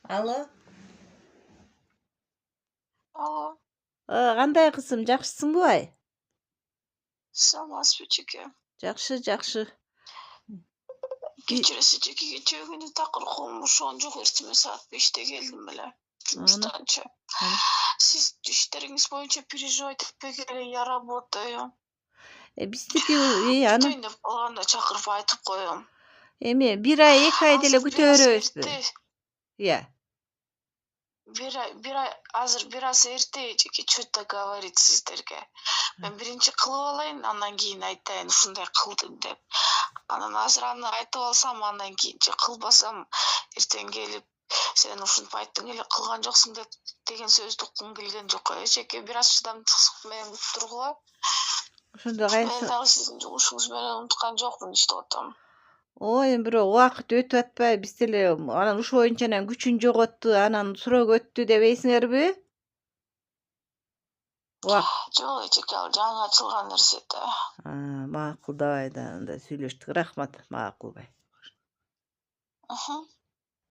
Алло. Алло. Кандай кызым, жакшысыңбы бай? Саламатсызбы жеке. Жакшы. Кечиресиз жеке, кечээ күнү такыр колум ушон жок, эртеме саат 5'те келдим эле. Жумуштанчы. Сиз иштериңиз боюнча переживать этпей эле, я работаю. Биздики аны Бүтөйүн деп калганда чакырып айтып коем. эми 1 ай 2 ай деле күтө беребизби? Иә. Азыр бир аз эрте жеке, что-то говорить сиздерге. Мен биринчи кылып алайын, андан кийин айтайын ушундай кылдым деп. Анан азыр аны айтып алсам, андан кийин же кылбасам, эртең келип сен ушинтип айттың эле, кылган жоксуң деген сөздү уккум келген жок. Жеке бир аз чыдамдуулук менен күтүп тургула. Ошондо Мен кайсы? дагы сиздин жумушуңуз менен унуткан жокмун, иштеп атам. Ой, эми бирок убакыт өтүп атпайбы, биз деле анан ушул боюнча анан күчүн жоготту, анан суроо өттү дебейсиңерби? Жок, жеке, ал жаңы ачылган нерсе да. Макул, давай да анда сүйлөштүк. Рахмат, макул бай.